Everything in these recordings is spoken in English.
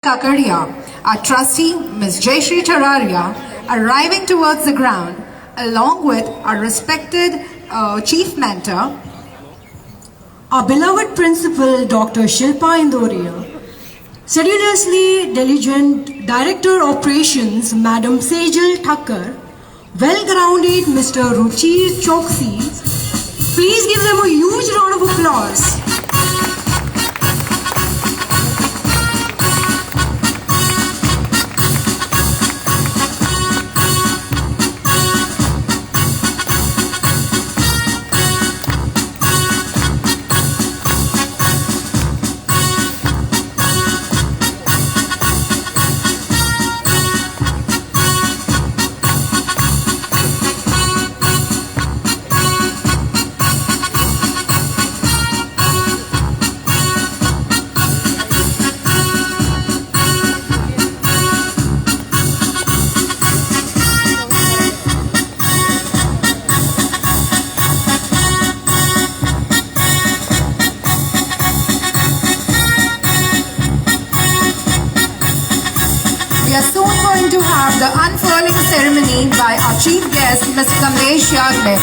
Kakaria, our trustee, Ms. Jayashree Tararia, arriving towards the ground, along with our respected chief mentor, our beloved principal, Dr. Shilpa Indoria, sedulously diligent Director Operations, Madam Sejal Thakkar, well-grounded Mr. Ruchir Choksi. Please give them a huge round of applause. We are soon going to have the unfurling ceremony by our chief guest, Mr. Kamlesh Yagnik.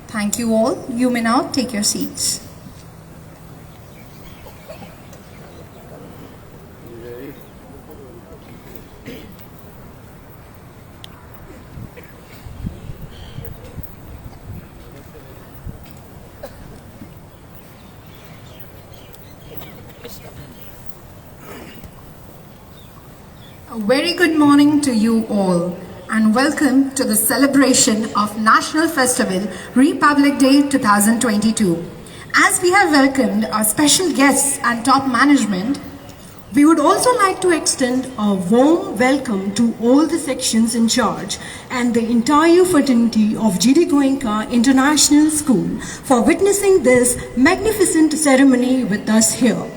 Thank you all. You may now take your seats. A very good morning to you all, and welcome to the celebration of National Festival Republic Day 2022. As we have welcomed our special guests and top management, we would also like to extend a warm welcome to all the sections in charge and the entire fraternity of G.D.Goenka International School for witnessing this magnificent ceremony with us here.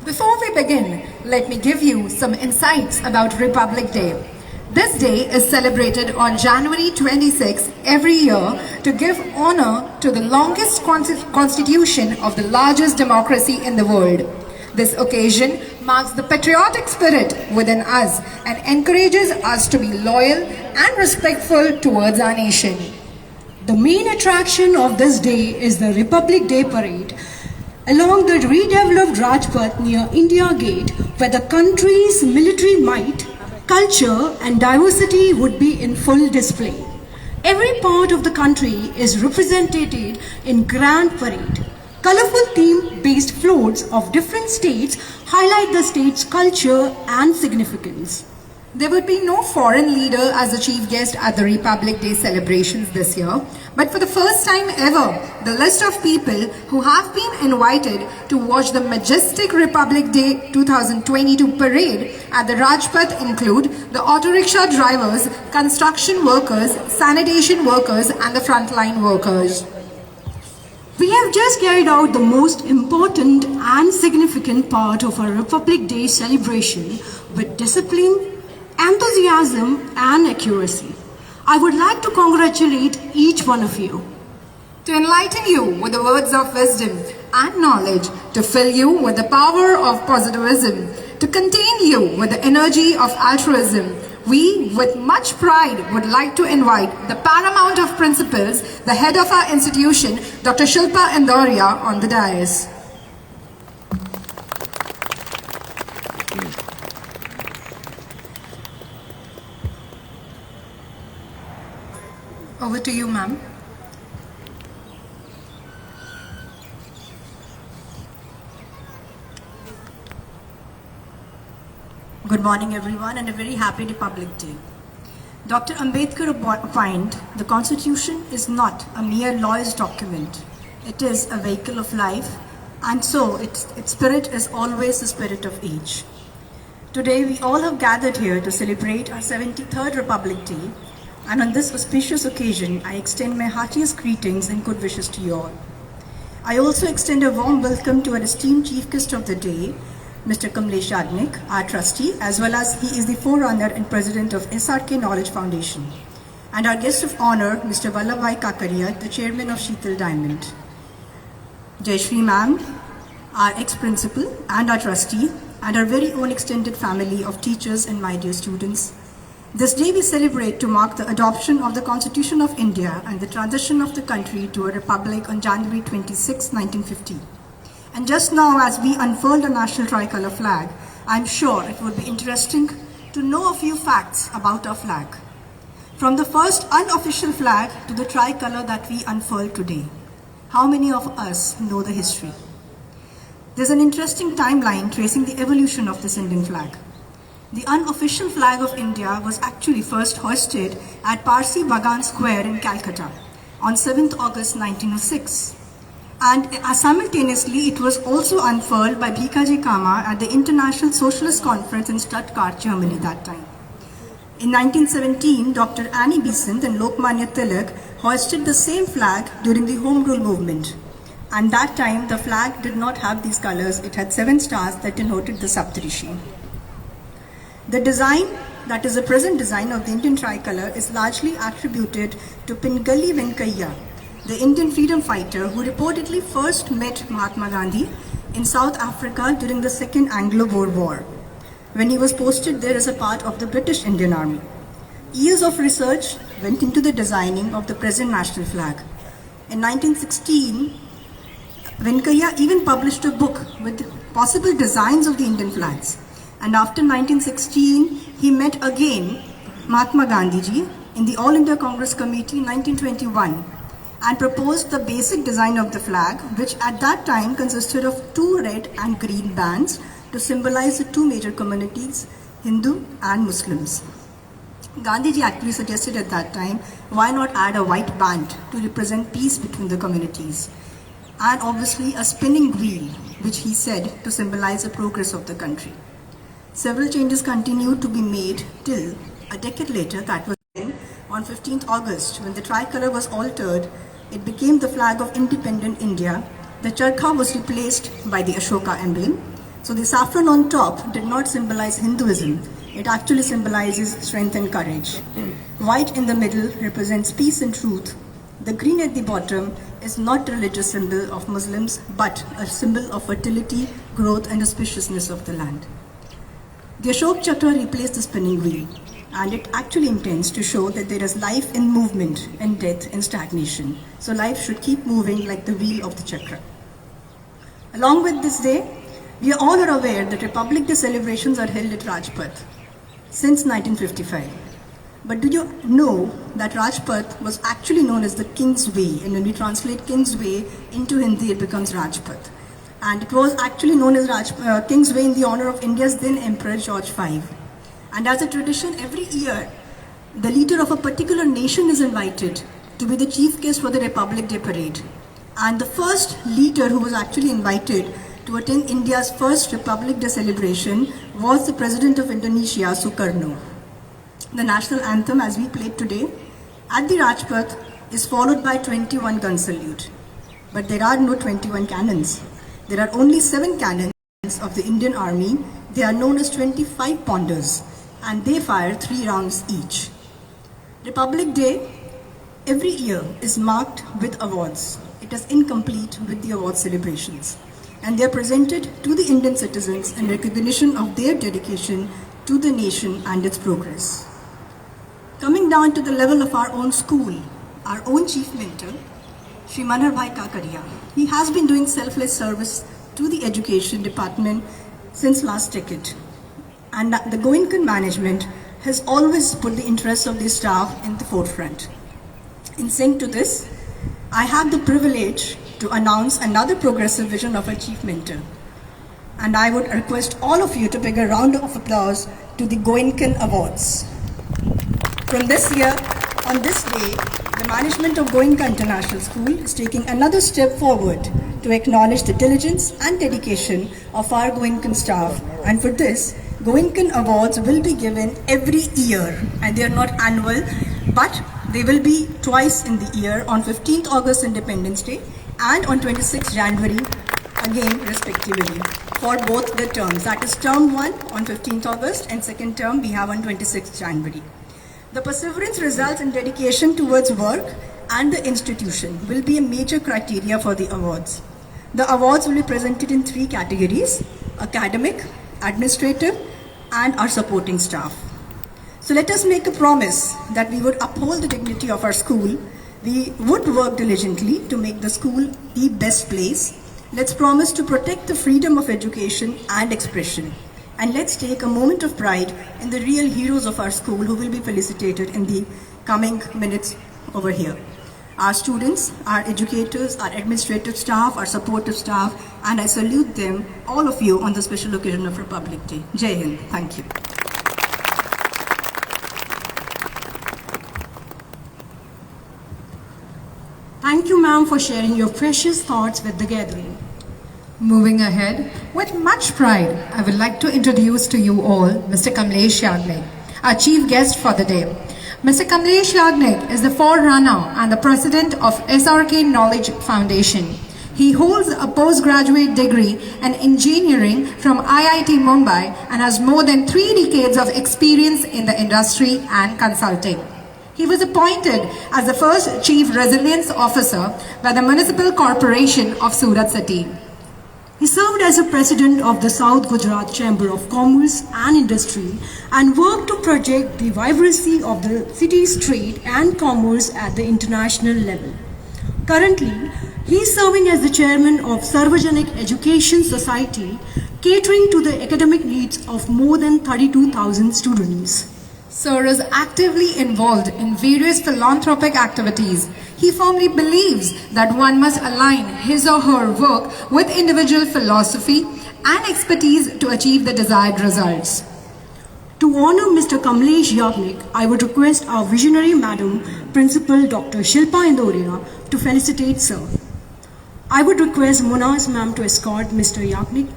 Before we begin, let me give you some insights about Republic Day. This day is celebrated on January 26 every year to give honor to the longest constitution of the largest democracy in the world. This occasion marks the patriotic spirit within us and encourages us to be loyal and respectful towards our nation. The main attraction of this day is the Republic Day Parade along the redeveloped Rajpath near India Gate, where the country's military might, culture and diversity would be in full display. Every part of the country is represented in grand parade. Colorful theme-based floats of different states highlight the state's culture and significance. There would be no foreign leader as the chief guest at the Republic Day celebrations this year, But for the first time ever, the list of people who have been invited to watch the majestic Republic Day 2022 parade at the Rajpath include the auto rickshaw drivers, construction workers, sanitation workers and the frontline workers. We have just carried out the most important and significant part of our Republic Day celebration with discipline, enthusiasm and accuracy. I would like to congratulate each one of you. To enlighten you with the words of wisdom and knowledge, to fill you with the power of positivism, to contain you with the energy of altruism, we, with much pride, would like to invite the paramount of principals, the head of our institution, Dr. Shilpa Indoria, on the dais. Over to you, ma'am. Good morning, everyone, and a very happy Republic Day. Dr. Ambedkar opined, the Constitution is not a mere law's document. It is a vehicle of life, and so its spirit is always the spirit of age. Today, we all have gathered here to celebrate our 73rd Republic Day, and on this auspicious occasion, I extend my heartiest greetings and good wishes to you all. I also extend a warm welcome to our esteemed Chief Guest of the day, Mr. Kamlesh Yagnik, our trustee, as well as he is the forerunner and president of SRK Knowledge Foundation, and our guest of honor, Mr. Vallabhbhai Kakaria, the chairman of Sheetal Diamond. Jayashree ma'am, our ex-principal and our trustee, and our very own extended family of teachers and my dear students. This day we celebrate to mark the adoption of the Constitution of India and the transition of the country to a republic on January 26, 1950. And just now, as we unfurl the national tricolour flag, I'm sure it would be interesting to know a few facts about our flag. From the first unofficial flag to the tricolour that we unfurl today, how many of us know the history? There's an interesting timeline tracing the evolution of this Indian flag. The unofficial flag of India was actually first hoisted at Parsi Bagan Square in Calcutta on 7th August 1906. And simultaneously, it was also unfurled by Bhikaji Cama at the International Socialist Conference in Stuttgart, Germany that time. In 1917, Dr. Annie Besant and Lokmanya Tilak hoisted the same flag during the Home Rule movement. And that time, the flag did not have these colors. It had 7 stars that denoted the Saptarishi. The design, that is the present design of the Indian tricolour, is largely attributed to Pingali Venkaiah, the Indian freedom fighter who reportedly first met Mahatma Gandhi in South Africa during the Second Anglo-Boer War, when he was posted there as a part of the British Indian Army. Years of research went into the designing of the present national flag. In 1916, Venkaiah even published a book with possible designs of the Indian flags. And after 1916, he met again Mahatma Gandhi ji in the All India Congress Committee in 1921 and proposed the basic design of the flag, which at that time consisted of 2 red and green bands to symbolize the 2 major communities, Hindu and Muslims. Gandhi ji actually suggested at that time, why not add a white band to represent peace between the communities? And obviously a spinning wheel, which he said to symbolize the progress of the country. Several changes continued to be made till a decade later, that was on 15th August, when the tricolour was altered. It became the flag of independent India. The charkha was replaced by the Ashoka emblem. So the saffron on top did not symbolize Hinduism. It actually symbolizes strength and courage. White in the middle represents peace and truth. The green at the bottom is not a religious symbol of Muslims, but a symbol of fertility, growth and auspiciousness of the land. The Ashok Chakra replaced the spinning wheel, and it actually intends to show that there is life in movement and death in stagnation. So life should keep moving like the wheel of the chakra. Along with this day, we all are aware that Republic Day celebrations are held at Rajpath since 1955. But do you know that Rajpath was actually known as the King's Way, and when we translate King's Way into Hindi, it becomes Rajpath. And it was actually known as King's Way in the honor of India's then Emperor George V. And as a tradition, every year, the leader of a particular nation is invited to be the chief guest for the Republic Day Parade. And the first leader who was actually invited to attend India's first Republic Day celebration was the President of Indonesia, Sukarno. The national anthem, as we played today, at the Rajpath is followed by 21 gun salute. But there are no 21 cannons. There are only 7 cannons of the Indian Army. They are known as 25 pounders, and they fire 3 rounds each. Republic Day every year is marked with awards. It is incomplete with the award celebrations, and they are presented to the Indian citizens in recognition of their dedication to the nation and its progress. Coming down to the level of our own school, our own chief mentor, Shri Manarbhai Kakaria. He has been doing selfless service to the education department since last decade. And the Goenka management has always put the interests of the staff in the forefront. In sync to this, I have the privilege to announce another progressive vision of our chief mentor. And I would request all of you to give a round of applause to the Goenka Awards. From this year, on this day, the management of Goenka International School is taking another step forward to acknowledge the diligence and dedication of our Goenka staff. And for this, Goenka Awards will be given every year, and they are not annual, but they will be twice in the year, on 15th August Independence Day and on 26th January, again respectively, for both the terms. That is term 1 on 15th August and second term we have on 26th January. The perseverance, results and dedication towards work and the institution will be a major criteria for the awards. The awards will be presented in 3 categories: academic, administrative, and our supporting staff. So let us make a promise that we would uphold the dignity of our school. We would work diligently to make the school the best place. Let's promise to protect the freedom of education and expression. And let's take a moment of pride in the real heroes of our school who will be felicitated in the coming minutes over here. Our students, our educators, our administrative staff, our supportive staff, and I salute them, all of you, on the special occasion of Republic Day. Jai Hind. Thank you. Thank you, ma'am, for sharing your precious thoughts with the gathering. Moving ahead, with much pride, I would like to introduce to you all Mr. Kamlesh Yagnik, our chief guest for the day. Mr. Kamlesh Yagnik is the forerunner and the president of SRK Knowledge Foundation. He holds a postgraduate degree in engineering from IIT Mumbai and has more than 3 decades of experience in the industry and consulting. He was appointed as the first Chief Resilience Officer by the Municipal Corporation of Surat City. He served as a president of the South Gujarat Chamber of Commerce and Industry and worked to project the vibrancy of the city's trade and commerce at the international level. Currently, he is serving as the chairman of Sarvajanik Education Society, catering to the academic needs of more than 32,000 students. Sir is actively involved in various philanthropic activities. He firmly believes that one must align his or her work with individual philosophy and expertise to achieve the desired results. To honor Mr. Kamlesh Yagnik, I would request our visionary Madam Principal Dr. Shilpa Indoria to felicitate Sir. I would request Munaz ma'am to escort Mr. Yagnik.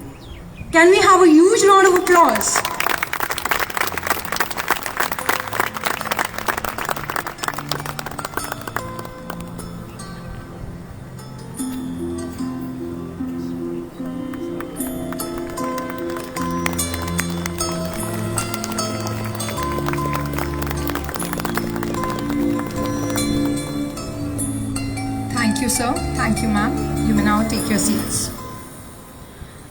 Can we have a huge round of applause? Thank you, sir. Thank you, ma'am. You may now take your seats.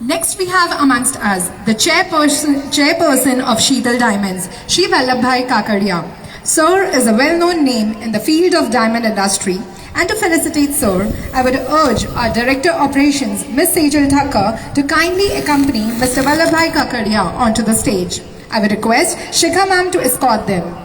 Next, we have amongst us the chairperson of Sheetal Diamonds, Shri Vallabhbhai Kakaria. Sir is a well-known name in the field of diamond industry. And to felicitate Sir, I would urge our Director Operations, Ms. Sejal Thakkar, to kindly accompany Mr. Vallabhbhai Kakaria onto the stage. I would request Shikha ma'am to escort them.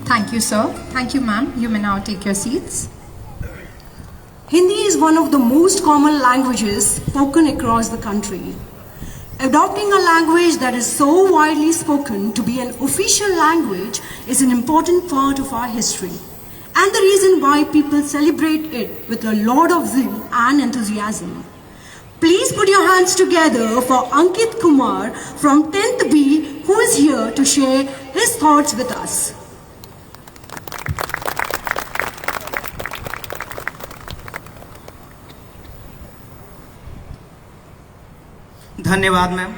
Thank Thank you, sir. Thank you, ma'am. You may now take your seats. Hindi is one of the most common languages spoken across the country. Adopting a language that is so widely spoken to be an official language is an important part of our history, and the reason why people celebrate it with a lot of zeal and enthusiasm. Please put your hands together for Ankit Kumar from 10th B, who is here to share his thoughts with us. धन्यवाद ma'am.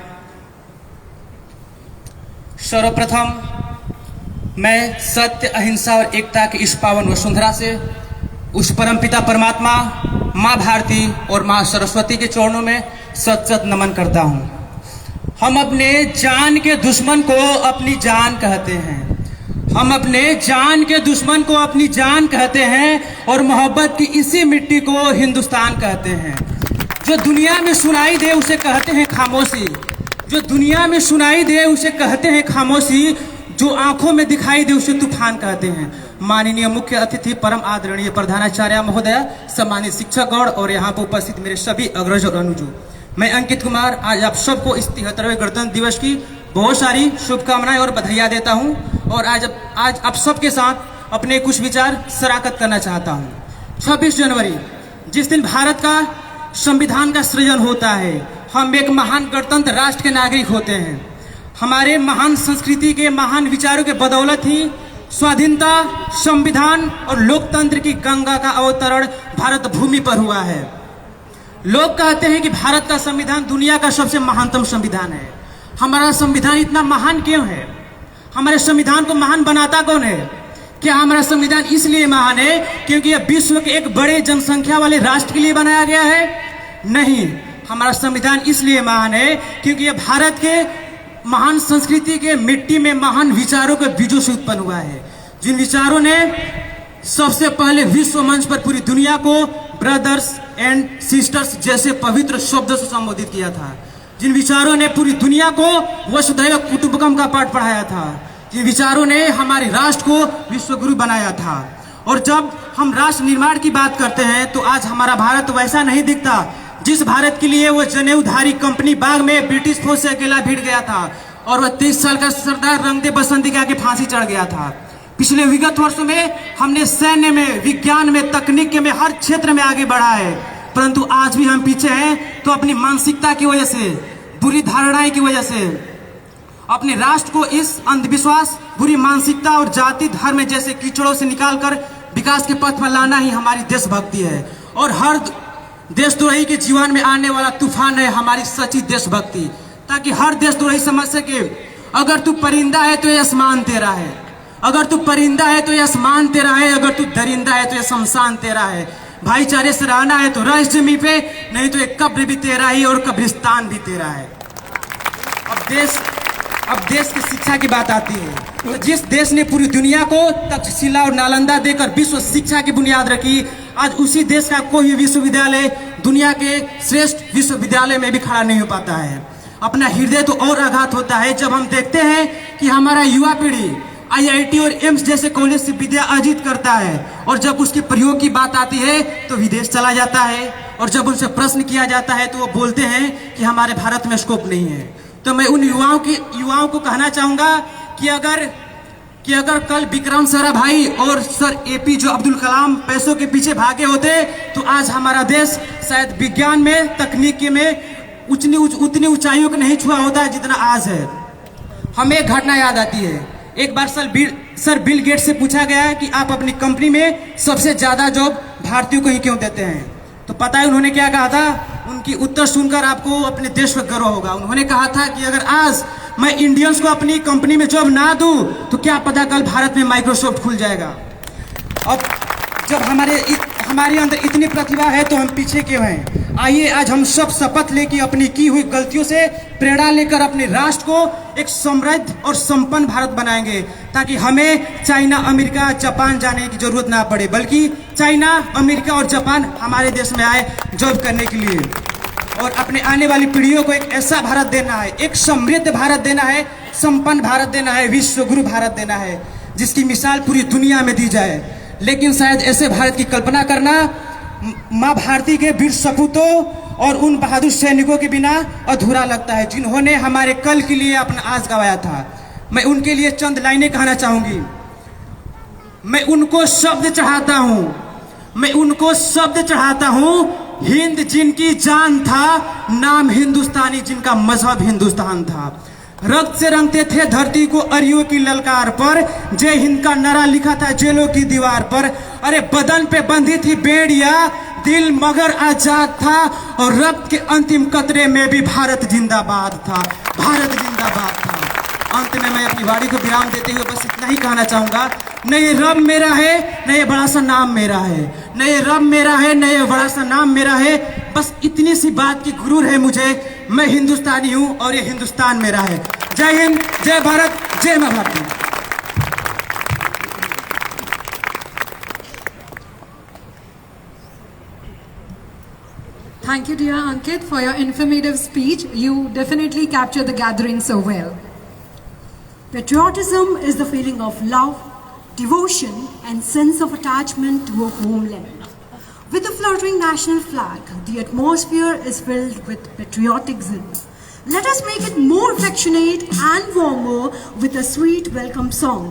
सर्वप्रथम मैं सत्य, अहिंसा और एकता की इस पावन वसुंधरा से उस परमपिता परमात्मा, माँ भारती और माँ सरस्वती के चरणों में सत सत नमन करता हूँ। हम अपने जान के दुश्मन को अपनी जान कहते हैं। हम अपने जान के दुश्मन को अपनी जान कहते हैं और मोहब्बत की इसी मिट्टी को हिंदुस्तान कहते हैं। जो दुनिया में सुनाई दे उसे कहते हैं खामोशी। जो दुनिया में सुनाई दे उसे कहते हैं खामोशी। जो आंखों में दिखाई दे उसे तूफान कहते हैं। माननीय मुख्य अतिथि, परम आदरणीय प्रधानाचार्य महोदय, सम्मानित शिक्षकगण और यहाँ पर उपस्थित मेरे सभी अग्रज और अनुजों, मैं अंकित कुमार आज आप सबको इस 73वें गणतंत्र दिवस की बहुत सारी शुभकामनाएं और बधाइयाँ देता हूँ और आज आप सबके साथ अपने कुछ विचार शराकत करना चाहता हूँ। 26 जनवरी जिस दिन भारत का संविधान का सृजन होता है, हम एक महान गणतंत्र राष्ट्र के नागरिक होते हैं। हमारे महान संस्कृति के महान विचारों के बदौलत ही स्वाधीनता, संविधान और लोकतंत्र की गंगा का अवतरण भारत भूमि पर हुआ है। लोग कहते हैं कि भारत का संविधान दुनिया का सबसे महानतम संविधान है। हमारा संविधान इतना महान क्यों है? हमारे संविधान को महान बनाता कौन है? क्या हमारा संविधान इसलिए महान है क्योंकि यह विश्व के एक बड़े जनसंख्या वाले राष्ट्र के लिए बनाया गया है? नहीं, हमारा संविधान इसलिए महान है क्योंकि यह भारत के महान संस्कृति के मिट्टी में महान विचारों के बीजों से उत्पन्न हुआ है। जिन विचारों ने सबसे पहले विश्व मंच पर पूरी दुनिया को ब्रदर्स एंड सिस्टर्स जैसे पवित्र शब्दों से संबोधित किया था। जिन विचारों ने पूरी दुनिया को वसुधैव कुटुंबकम का पाठ पढ़ाया था। जिन विचारों ने हमारे राष्ट्र को विश्वगुरु बनाया था। और जब हम राष्ट्र निर्माण की बात करते हैं तो आज हमारा भारत वैसा नहीं दिखता जिस भारत के लिए वो जनेऊधारी कंपनी बाग में ब्रिटिश फौज से अकेला भिड़ गया था और वह 30 साल का सरदार रंग दे बसंती के आगे फांसी चढ़ गया था। पिछले विगत वर्षों में हमने सैन्य में, विज्ञान में, तकनीक में, हर क्षेत्र में आगे बढ़ा है, परंतु आज भी हम पीछे हैं। तो अपनी मानसिकता की वजह से, बुरी धारणाएं की वजह से अपने राष्ट्र को इस अंधविश्वास, बुरी मानसिकता और जाति धर्म जैसे कीचड़ों से निकालकर विकास के पथ पर लाना ही हमारी देशभक्ति है। और हर देशद्रोही के जीवन में आने वाला तूफान है हमारी सच्ची देशभक्ति, ताकि हर देशद्रोही समझ सके अगर तू परिंदा है तो ये आसमान तेरा है, अगर तू परिंदा है तो ये आसमान तेरा है, अगर तू दरिंदा है तो ये शमशान तेरा है। भाईचारे से रहना है तो रह इस जमीन पे, नहीं तो एक कब्र भी तेरा ही और कब्रिस्तान भी तेरा है। अब देश की शिक्षा की बात आती है तो जिस देश ने पूरी दुनिया को तक्षशिला और नालंदा देकर विश्व शिक्षा की बुनियाद रखी, आज उसी देश का कोई विश्वविद्यालय दुनिया के श्रेष्ठ विश्वविद्यालय में भी खड़ा नहीं हो पाता है। अपना हृदय तो और आघात होता है जब हम देखते हैं कि हमारा युवा पीढ़ी IIT और एम्स जैसे कॉलेज से विद्या अर्जित करता है और जब उसके प्रयोग की बात आती है तो विदेश चला जाता है, और जब उनसे प्रश्न किया जाता है तो वो बोलते हैं कि हमारे भारत में स्कोप नहीं है। तो मैं उन युवाओं को कहना चाहूंगा कि अगर कल विक्रम साराभाई और सर APJ अब्दुल कलाम पैसों के पीछे भागे होते तो आज हमारा देश शायद विज्ञान में, तकनीकी में उतनी ऊंचाइयों को नहीं छुआ होता है जितना आज है। हमें एक घटना याद आती है। एक बार सर बिल गेट्स से पूछा गया कि आप अपनी कंपनी में सबसे ज्यादा जॉब भारतीयों को ही क्यों देते हैं, तो पता है उन्होंने क्या कहा था? उनकी उत्तर सुनकर आपको अपने देश पर गर्व होगा। उन्होंने कहा था कि अगर आज मैं इंडियंस को अपनी कंपनी में जॉब ना दूं तो क्या पता कल भारत में माइक्रोसॉफ्ट खुल जाएगा। अब जब हमारे अंदर इतनी प्रतिभा है तो हम पीछे क्यों हैं? आइए आज हम सब शपथ लेकर अपनी की हुई गलतियों से प्रेरणा लेकर अपने राष्ट्र को एक समृद्ध और संपन्न भारत बनाएंगे, ताकि हमें चाइना, अमेरिका, जापान जाने की जरूरत ना पड़े, बल्कि चाइना, अमेरिका और जापान हमारे देश में आए जॉब करने के लिए। और अपने आने वाली पीढ़ियों को एक ऐसा भारत देना है, एक समृद्ध भारत देना है, संपन्न भारत देना है, विश्व गुरु भारत देना है। जिसकी मिसाल पूरी दुनिया में दी जाए। लेकिन शायद ऐसे भारत की कल्पना करना माँ भारती के वीर सपूतों और उन बहादुर सैनिकों के बिना अधूरा लगता है, जिन्होंने हमारे कल के लिए अपना आज गंवाया था। मैं उनके लिए चंद लाइनें कहना चाहूंगी। मैं उनको शब्द चढ़ाता हूं, मैं उनको शब्द चढ़ाता हूं। हिंद जिनकी जान था, नाम हिंदुस्तानी जिनका मजहब हिंदुस्तान था। रक्त से रंगते थे धरती को अरियों की ललकार पर, जय हिंद का नारा लिखा था जेलों की दीवार पर। अरे बदन पे बंधी थी बेड़िया, दिल मगर आजाद था, और रक्त के अंतिम कतरे में भी भारत जिंदाबाद था, भारत जिंदाबाद था। अंत में मैं अपनी वाणी को विराम देते हुए बस इतना ही कहना चाहूंगा, न ये रब मेरा है, न ये बड़ा सा नाम मेरा है, न ये रब मेरा है, न ये बड़ा सा नाम मेरा है। बस इतनी सी बात की गुरूर है मुझे, मैं हिंदुस्तानी हूं और ये हिंदुस्तान मेरा है। जय हिंद, जय भारत, जय मां Bharti. Thank you, dear Ankit, for your informative speech. You definitely captured the gathering so well. Patriotism is the feeling of love, devotion, and sense of attachment to a homeland. With the fluttering national flag, the atmosphere is filled with patriotic zeal. Let us make it more affectionate and warmer with a sweet welcome song.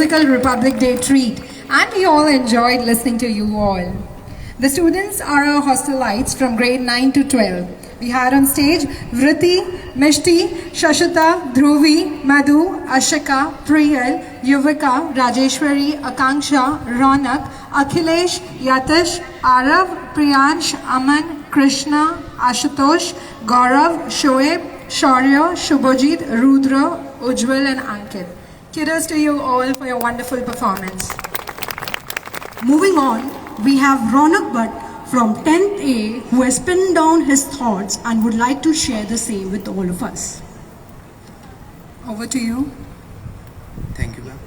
musical Republic Day treat, and we all enjoyed listening to you all. The students are our hostelites from grade 9 to 12. We had on stage Vritti, Mishti, Shashita, Dhruvi, Madhu, Ashika, Priyal, Yuvika, Rajeshwari, Akanksha, Ronak, Akhilesh, Yatish, Arav, Priyansh, Aman, Krishna, Ashutosh, Gaurav, Shoaib, Shaurya, Shubhajit, Rudra, Ujjwal and Ankit. Kudos to you all for your wonderful performance. Moving on, we have Ronak Bhatt from 10th A who has penned down his thoughts and would like to share the same with all of us. Over to you. Thank you, ma'am.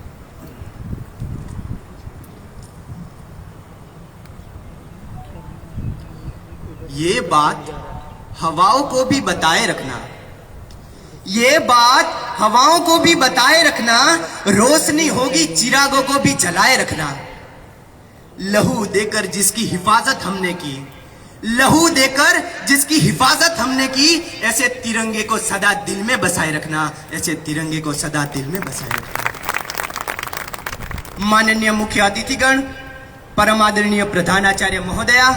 ये बात हवाओं को भी बताए रखना, ये बात हवाओं को भी बताए रखना, रोशनी होगी चिरागों को भी जलाए रखना। लहू देकर जिसकी हिफाजत हमने की, लहू देकर जिसकी हिफाजत हमने की, ऐसे तिरंगे को सदा दिल में बसाए रखना, ऐसे तिरंगे को सदा दिल में बसाए रखना। माननीय मुख्य अतिथिगण, परम आदरणीय प्रधानाचार्य महोदया,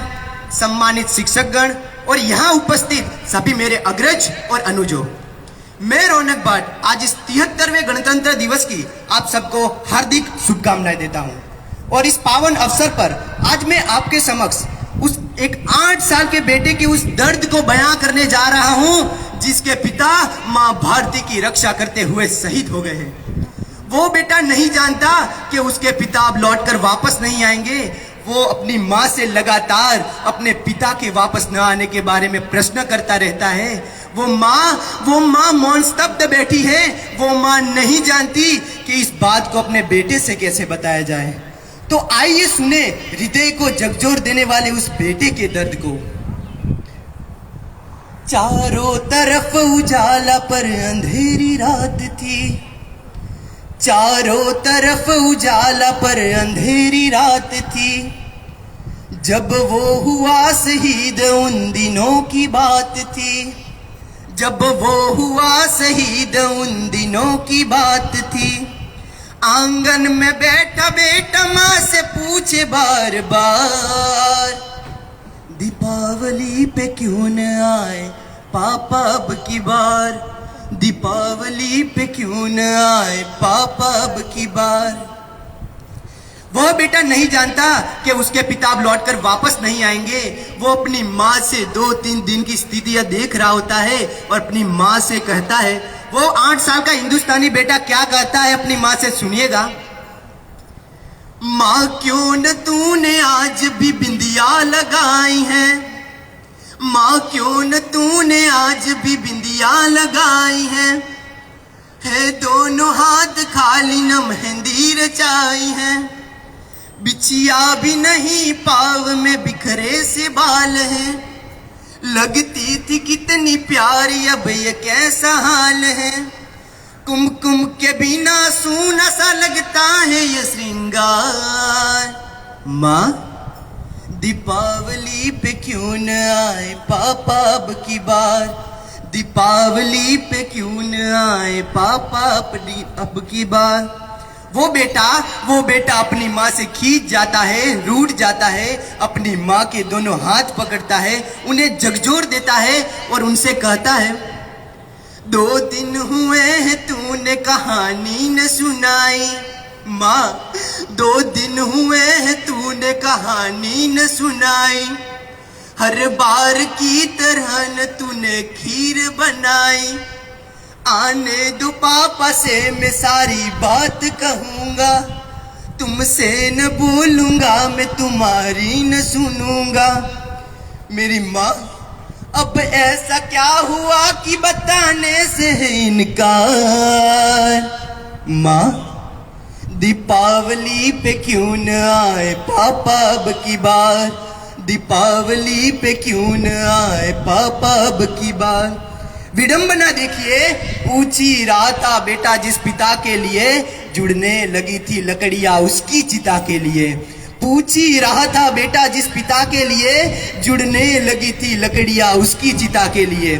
सम्मानित शिक्षकगण और यहाँ उपस्थित सभी मेरे अग्रज और अनुजों, मैं रौनक भट्ट आज इस 73वें गणतंत्र दिवस की आप सबको हार्दिक शुभकामनाएं देता हूँ। और इस पावन अवसर पर आज मैं आपके समक्ष उस एक 8 साल के बेटे के उस दर्द को बयां करने जा रहा हूं जिसके पिता मां भारती की रक्षा करते हुए शहीद हो गए हैं। वो बेटा नहीं जानता कि उसके पिता अब लौटकर वापस नहीं आएंगे। वो अपनी मां से लगातार अपने पिता के वापस न आने के बारे में प्रश्न करता रहता है। वो मां मौन स्तब्ध बैठी है। वो मां नहीं जानती कि इस बात को अपने बेटे से कैसे बताया जाए। तो आइए सुने हृदय को झकझोर देने वाले उस बेटे के दर्द को। चारों तरफ उजाला पर अंधेरी रात थी, चारों तरफ उजाला पर अंधेरी रात थी, जब वो हुआ शहीद उन दिनों की बात थी, जब वो हुआ शहीद उन दिनों की बात थी। आंगन में बैठा बेटा माँ से पूछे बार बार, दीपावली पे क्यों न आए पापा अब की बार, दीपावली पे क्यों न आए पापा अब की बार। वह बेटा नहीं जानता कि उसके पिता अब लौटकर वापस नहीं आएंगे। वो अपनी माँ से 2-3 दिन की स्थितियां देख रहा होता है और अपनी माँ से कहता है, वो 8 साल का हिंदुस्तानी बेटा क्या कहता है अपनी माँ से, सुनिएगा। माँ क्यों न तूने आज भी बिंदिया लगाई है, माँ क्यों न तूने आज भी बिंदिया लगाई है दोनों हाथ खाली न मेहंदी रचाई है, बिछिया भी नहीं पाव में बिखरे से बाल है, लगती थी कितनी प्यारी अब ये कैसा हाल है, कुमकुम के बिना सूना सा लगता है ये श्रृंगार। माँ दीपावली पे क्यों न आए पापा अब की बार, दीपावली पे क्यों न आए पापा अब की बार। वो बेटा अपनी माँ से खींच जाता है, रूठ जाता है, अपनी माँ के दोनों हाथ पकड़ता है, उन्हें झकझोर देता है और उनसे कहता है, 2 दिन हुए हैं तूने कहानी न सुनाई, माँ 2 दिन हुए हैं तूने कहानी न सुनाई, हर बार की तरह न तूने खीर बनाई, आने दो पापा से मैं सारी बात कहूँगा, तुमसे न बोलूँगा मैं तुम्हारी न सुनूँगा। मेरी माँ अब ऐसा क्या हुआ कि बताने से है इनकार। माँ दीपावली पे क्यों न आए पापा अब की बार, दीपावली पे क्यों न आए पापा अब की बार। विडंबना देखिए, पूछी रहा था बेटा जिस पिता के लिए जुड़ने लगी थी लकड़ियां उसकी चिता के लिए, पूछी रहा था बेटा जिस पिता के लिए जुड़ने लगी थी लकड़ियां उसकी चिता के लिए।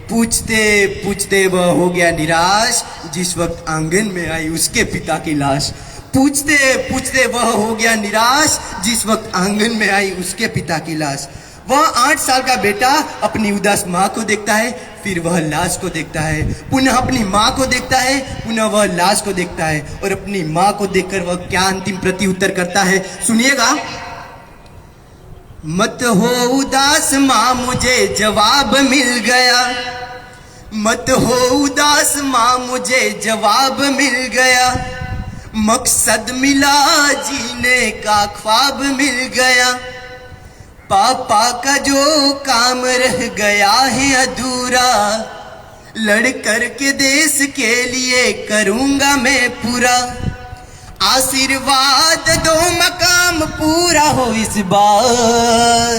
पूछते पूछते वह हो गया निराश जिस वक्त आंगन में आई उसके पिता की लाश। पूछते पूछते वह हो गया निराश जिस वक्त आंगन में आई उसके पिता की लाश। वह 8 साल का बेटा अपनी उदास माँ को देखता है, फिर वह लाश को देखता है, पुनः अपनी माँ को देखता है, पुनः वह लाश को देखता है, और अपनी माँ को देखकर वह क्या अंतिम प्रत्युत्तर करता है, सुनिएगा। मत हो उदास माँ मुझे जवाब मिल गया, मत हो उदास माँ मुझे जवाब मिल गया, मकसद मिला जीने का ख्वाब मिल गया, पापा का जो काम रह गया है अधूरा, लड़ कर के देश के लिए करूंगा मैं पूरा, आशीर्वाद दो मकाम पूरा हो इस बार।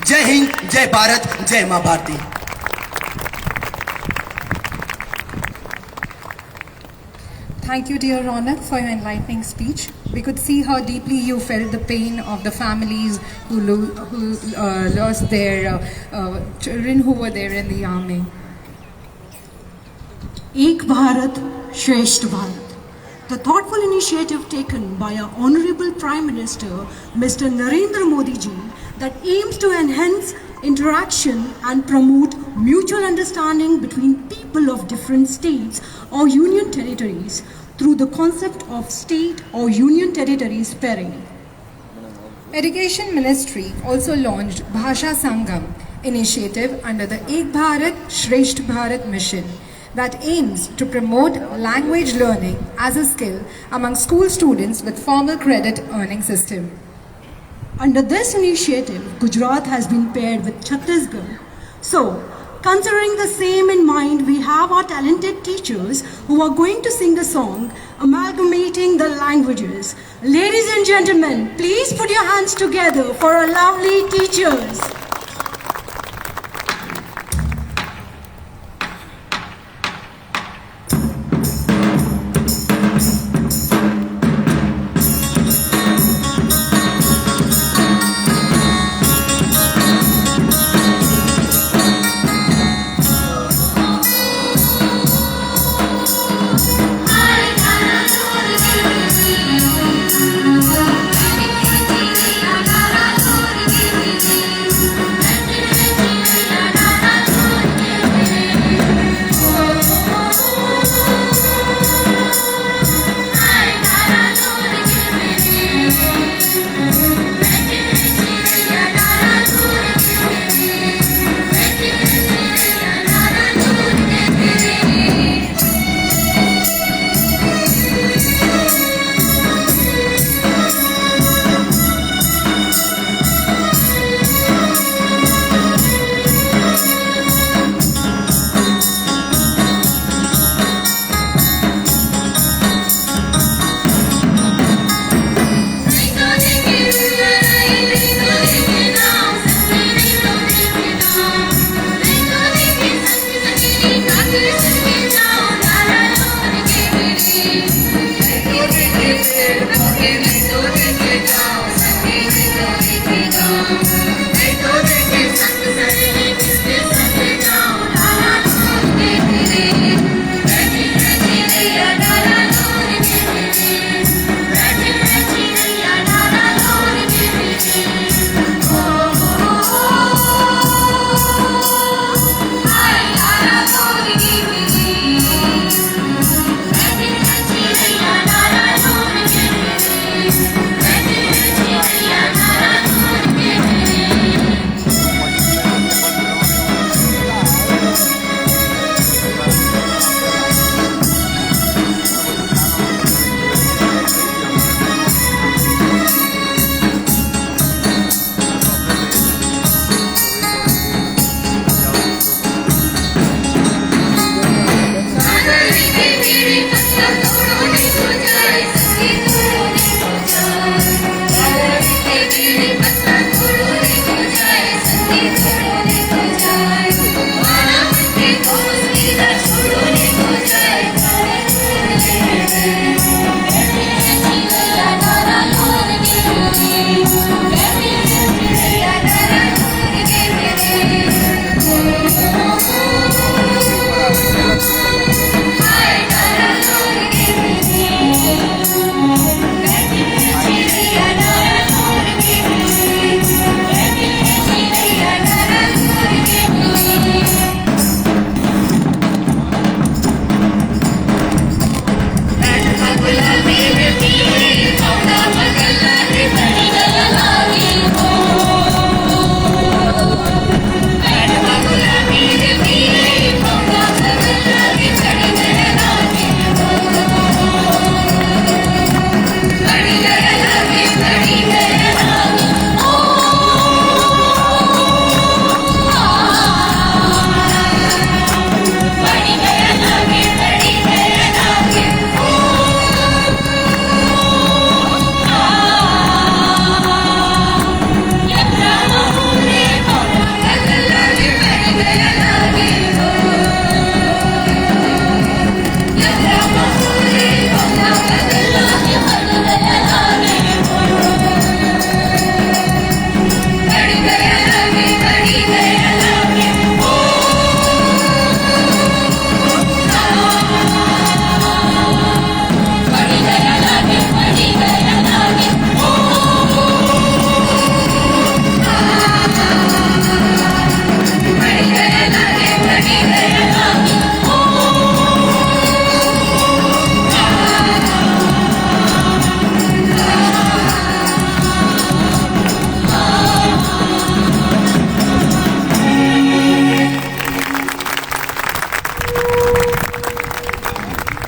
जय हिंद, जय भारत, जय मां Bharti. Thank you, dear Ronak, for your enlightening speech. We could see how deeply you felt the pain of the families who lost their children who were there in the army. Ek Bharat, Shresht Bharat. The thoughtful initiative taken by our Honorable Prime Minister, Mr. Narendra Modi ji, that aims to enhance interaction and promote mutual understanding between people of different states or union territories through the concept of state or union territories pairing. Education Ministry also launched Bhasha Sangam initiative under the Ek Bharat Shresht Bharat mission that aims to promote language learning as a skill among school students with formal credit earning system. Under this initiative, Gujarat has been paired with Chhattisgarh. So, considering the same in mind, we have our talented teachers who are going to sing a song amalgamating the languages. Ladies and gentlemen, please put your hands together for our lovely teachers.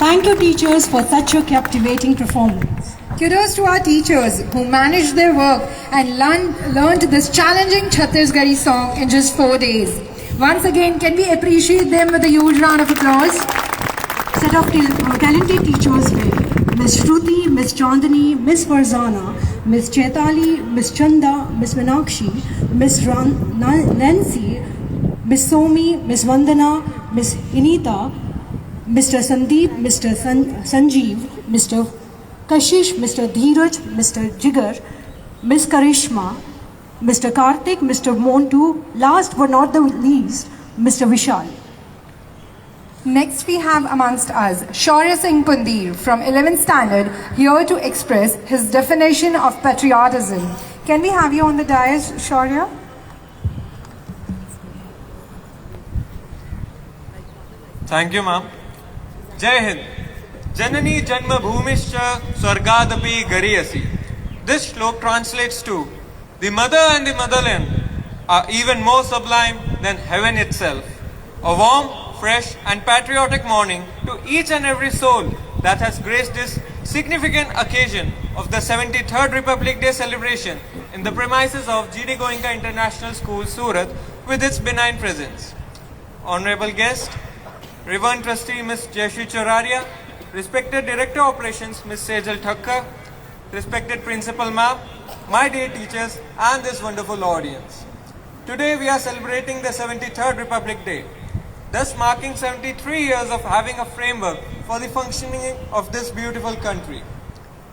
Thank you, teachers, for such a captivating performance. Kudos to our teachers who managed their work and learned this challenging Chhattisgarhi song in just 4 days. Once again, can we appreciate them with a huge round of applause? Set of talented teachers were Miss Shruti, Miss Chandani, Miss Farzana, Miss Chaitali, Miss Chanda, Miss Meenakshi, Miss Nancy, Miss Somi, Miss Vandana, Miss Inita, Mr. Sandeep, Mr. Sanjeev, Mr. Kashish, Mr. Dheeraj, Mr. Jigar, Miss Karishma, Mr. Karthik, Mr. Montu, last but not the least, Mr. Vishal. Next we have amongst us Shaurya Singh Pundir from 11th standard here to express his definition of patriotism. Can we have you on the dais, Shaurya? Thank you, ma'am. Jai Hind. Janani Janma Bhumischa Swargadapi Gariyasi. This shlok translates to, the mother and the motherland are even more sublime than heaven itself. A warm, fresh and patriotic morning to each and every soul that has graced this significant occasion of the 73rd Republic Day celebration in the premises of G.D.Goenka International School, Surat, with its benign presence. Honorable guest, Reverend Trustee Ms. Jayashree Choraria, respected Director Operations Ms. Sejal Thakkar, respected Principal Ma'am, my dear teachers and this wonderful audience. Today we are celebrating the 73rd Republic Day, thus marking 73 years of having a framework for the functioning of this beautiful country.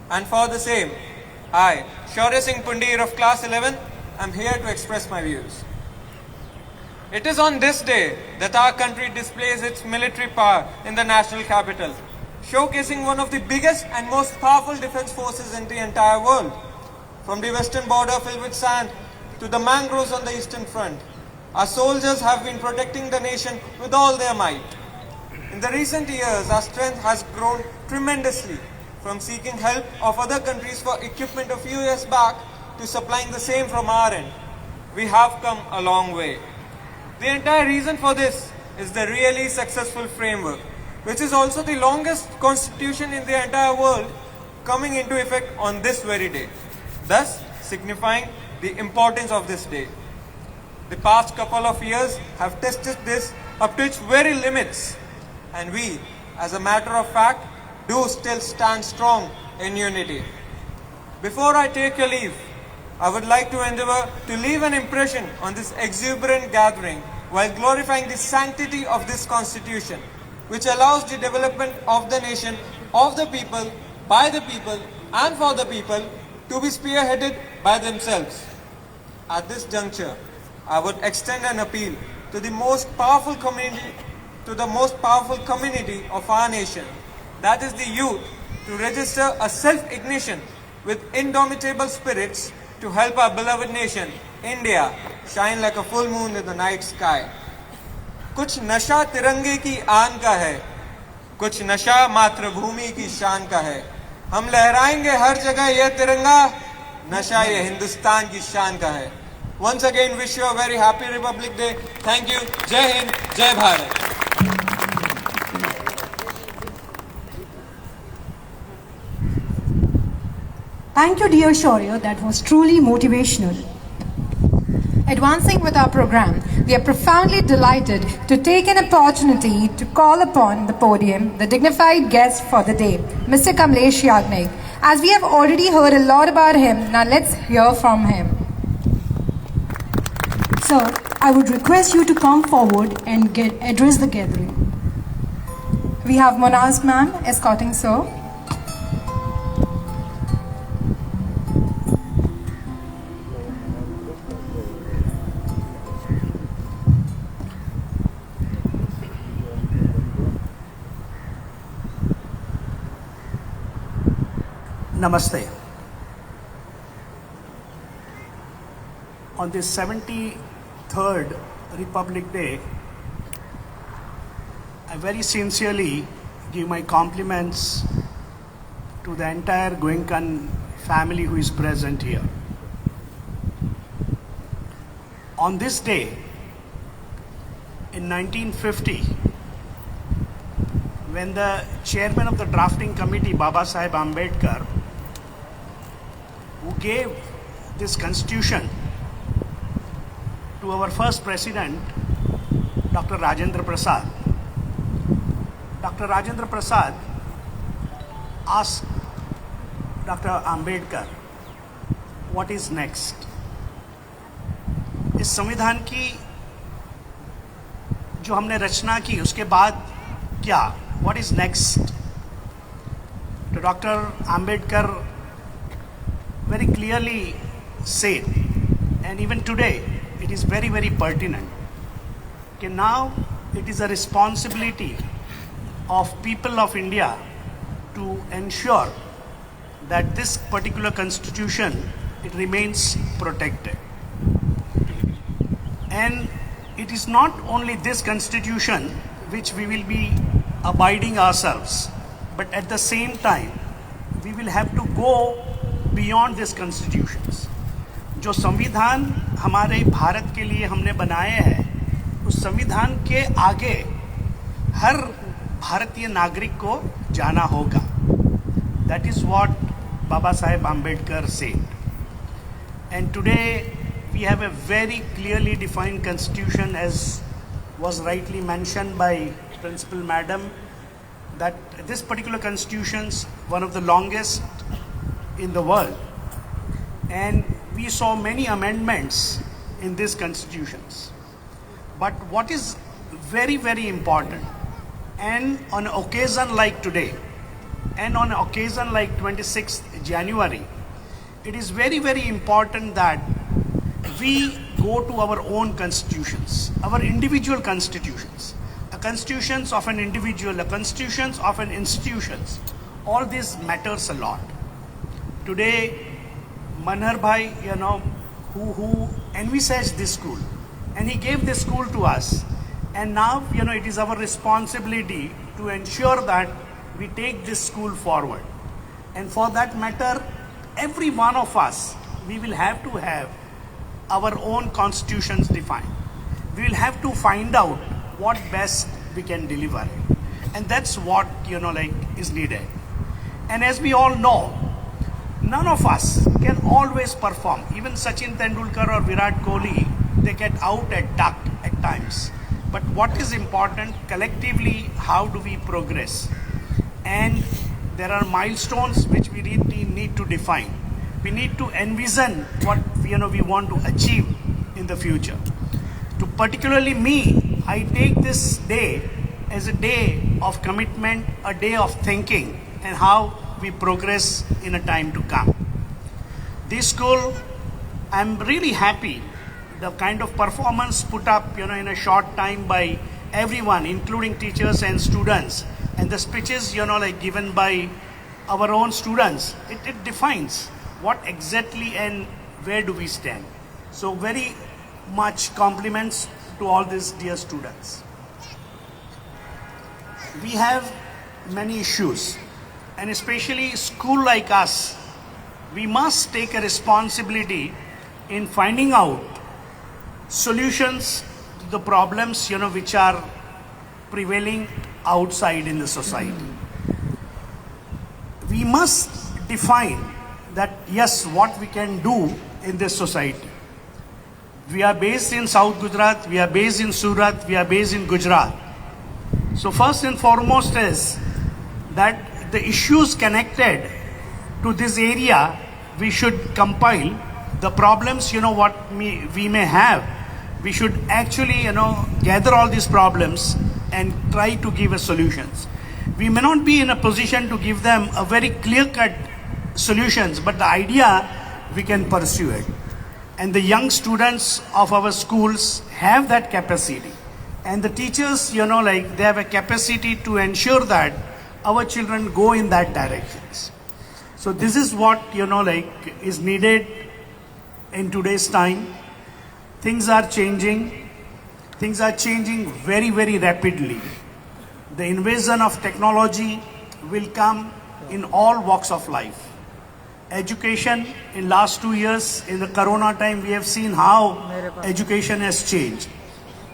And for the same, I, Shaurya Singh Pundir of Class 11, am here to express my views. It is on this day that our country displays its military power in the national capital, showcasing one of the biggest and most powerful defense forces in the entire world. From the western border filled with sand to the mangroves on the eastern front, our soldiers have been protecting the nation with all their might. In the recent years, our strength has grown tremendously, from seeking help of other countries for equipment a few years back to supplying the same from our end. We have come a long way. The entire reason for this is the really successful framework, which is also the longest constitution in the entire world, coming into effect on this very day, thus signifying the importance of this day. The past couple of years have tested this up to its very limits, and we, as a matter of fact, do still stand strong in unity. Before I take your leave, I would like to endeavor to leave an impression on this exuberant gathering while glorifying the sanctity of this constitution, which allows the development of the nation, of the people, by the people, and for the people, to be spearheaded by themselves. At this juncture, I would extend an appeal to the most powerful community, of our nation, that is the youth, to register a self-ignition with indomitable spirits to help our beloved nation, India, shine like a full moon in the night sky. कुछ नशा तिरंगे की आन का है, कुछ नशा मातृभूमि की शान का है. हम लहराएंगे हर जगह यह तिरंगा, नशा ये हिंदुस्तान की शान का है. Once again, wish you a very happy Republic Day. Thank you. Jai Hind, Jai Bharat. Thank you, dear Shaurya. That was truly motivational. Advancing with our program, we are profoundly delighted to take an opportunity to call upon the podium the dignified guest for the day, Mr. Kamlesh Yagnik. As we have already heard a lot about him, now let's hear from him. Sir, I would request you to come forward and address the gathering. We have Monaz ma'am escorting sir. Namaste. On this 73rd Republic Day, I very sincerely give my compliments to the entire Goenka family who is present here. On this day, in 1950, when the chairman of the drafting committee, Baba Saheb Ambedkar, who gave this constitution to our first president, Dr. Rajendra Prasad. Dr. Rajendra Prasad asked Dr. Ambedkar, what is next? इस संविधान की जो हमने रचना की उसके बाद क्या? What is next? तो Dr. Ambedkar very clearly said, and even today it is very, very pertinent, that now it is a responsibility of people of India to ensure that this particular constitution, it remains protected. And it is not only this constitution which we will be abiding ourselves, but at the same time we will have to go beyond these constitutions. जो संविधान हमारे भारत के लिए हमने बनाए हैं, उस संविधान के आगे हर भारतीय नागरिक को जाना होगा. That is what Baba Saheb Ambedkar said. And today we have a very clearly defined constitution, as was rightly mentioned by Principal Madam, that this particular constitution is one of the longest in the world. And we saw many amendments in these constitutions. But what is very, very important, and on an occasion like today, and on an occasion like 26th January, it is very, very important that we go to our own constitutions, our individual constitutions, a constitutions of an individual, a constitutions of an institutions. All this matters a lot. Today, Manhar Bhai, who envisaged this school, and he gave this school to us. And now, it is our responsibility to ensure that we take this school forward. And for that matter, every one of us, we will have to have our own constitutions defined. We will have to find out what best we can deliver. And that's what, is needed. And as we all know, none of us can always perform. Even Sachin Tendulkar or Virat Kohli, they get out at duck at times. But what is important, collectively, how do we progress? And there are milestones which we need to define. We need to envision what we want to achieve in the future. To particularly me, I take this day as a day of commitment, a day of thinking, and how we progress in a time to come. This school, I'm really happy the kind of performance put up in a short time by everyone, including teachers and students, and the speeches given by our own students. It defines what exactly and where do we stand. So very much compliments to all these dear students. We have many issues, and especially school like us, we must take a responsibility in finding out solutions to the problems which are prevailing outside in the society. We must define that, yes, what we can do in this society. We are based in South Gujarat, we are based in Surat, we are based in Gujarat. So first and foremost is that the issues connected to this area, we should compile the problems, what we may have. We should actually, gather all these problems and try to give us solutions. We may not be in a position to give them a very clear-cut solutions, but the idea, we can pursue it. And the young students of our schools have that capacity. And the teachers, they have a capacity to ensure that our children go in that directions. So this is what, is needed in today's time. Things are changing. Things are changing very, very rapidly. The invasion of technology will come in all walks of life. Education in last 2 years, in the corona time, we have seen how education has changed.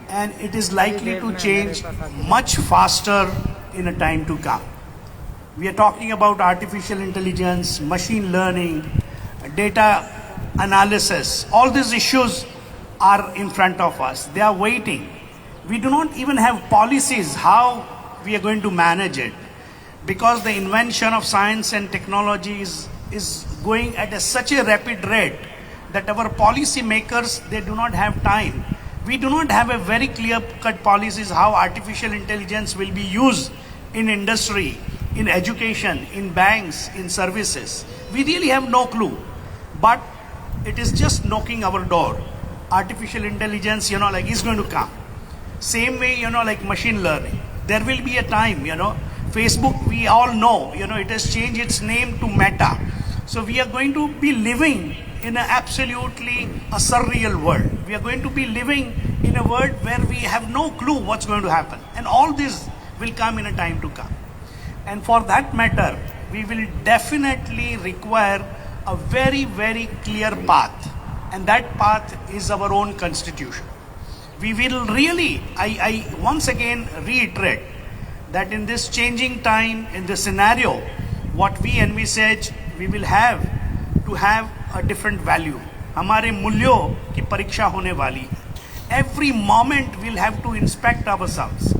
And it is likely to change much faster in a time to come. We are talking about artificial intelligence, machine learning, data analysis. All these issues are in front of us. They are waiting. We do not even have policies how we are going to manage it, because the invention of science and technology is going at such a rapid rate that our policy makers, they do not have time. We do not have a very clear-cut policies how artificial intelligence will be used in industry, in education, in banks, in services. We really have no clue. But it is just knocking our door. Artificial intelligence, is going to come. Same way, like machine learning. There will be a time, Facebook, we all know, it has changed its name to Meta. So we are going to be living in absolutely a surreal world. We are going to be living in a world where we have no clue what's going to happen. And all this will come in a time to come. And for that matter, we will definitely require a very, very clear path. And that path is our own constitution. We will really, I once again reiterate that in this changing time, in this scenario, what we envisage, we will have to have a different value. हमारे मूल्यों की परीक्षा होने वाली. Every moment we'll have to inspect ourselves.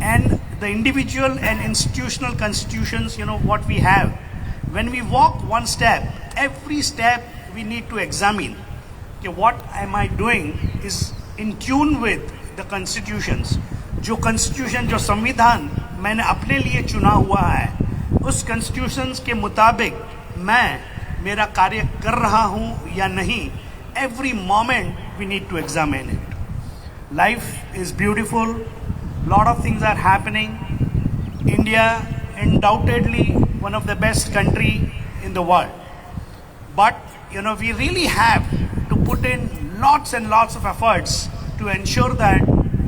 And the individual and institutional constitutions, what we have. When we walk one step, every step we need to examine. Okay, what am I doing is in tune with the constitutions. जो constitution, जो संविधान मैंने अपने लिए चुना हुआ है, उस constitutions के मुताबिक मैं मेरा कार्य कर रहा हूँ या नहीं. Every moment we need to examine it. Life is beautiful. Lot of things are happening. India, undoubtedly one of the best country in the world. But we really have to put in lots and lots of efforts to ensure that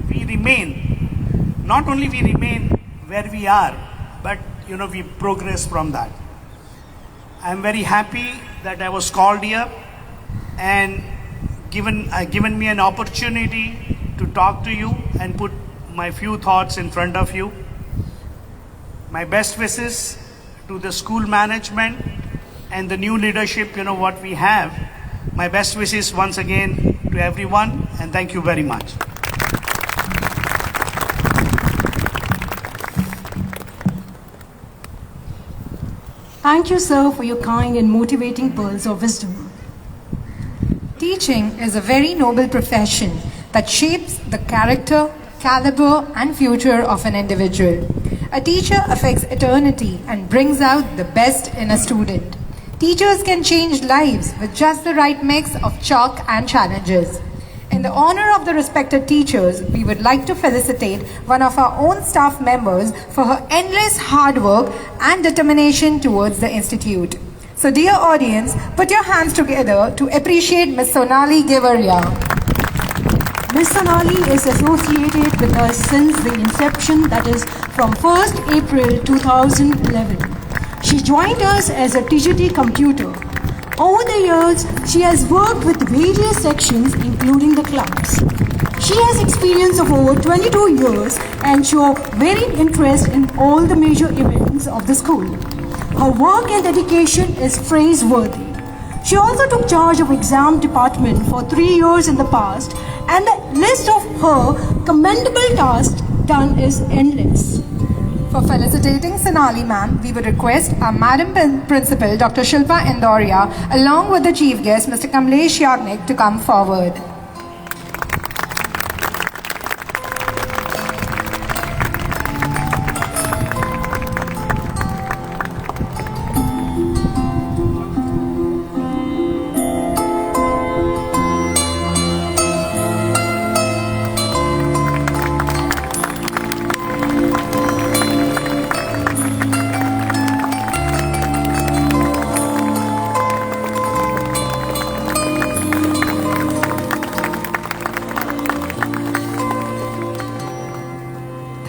we remain, not only we remain where we are, but we progress from that. I'm very happy that I was called here and given me an opportunity to talk to you and put my few thoughts in front of you. My best wishes to the school management and the new leadership, what we have. My best wishes once again to everyone, and thank you very much. Thank you, sir, for your kind and motivating pearls of wisdom. Teaching is a very noble profession that shapes the character, caliber, and future of an individual. A teacher affects eternity and brings out the best in a student. Teachers can change lives with just the right mix of chalk and challenges. In the honor of the respected teachers, we would like to felicitate one of our own staff members for her endless hard work and determination towards the institute. So dear audience, put your hands together to appreciate Ms. Sonali Givaria. Ms. Sonali is associated with us since the inception, that is from 1st April 2011. She joined us as a TGT computer. Over the years, she has worked with various sections including the clubs. She has experience of over 22 years and shows varied interest in all the major events of the school. Her work and dedication is praiseworthy. She also took charge of exam department for 3 years in the past, and the list of her commendable tasks done is endless. For felicitating Sonali ma'am, we would request our Madam Principal Dr. Shilpa Indoria along with the Chief Guest Mr. Kamlesh Yagnik to come forward.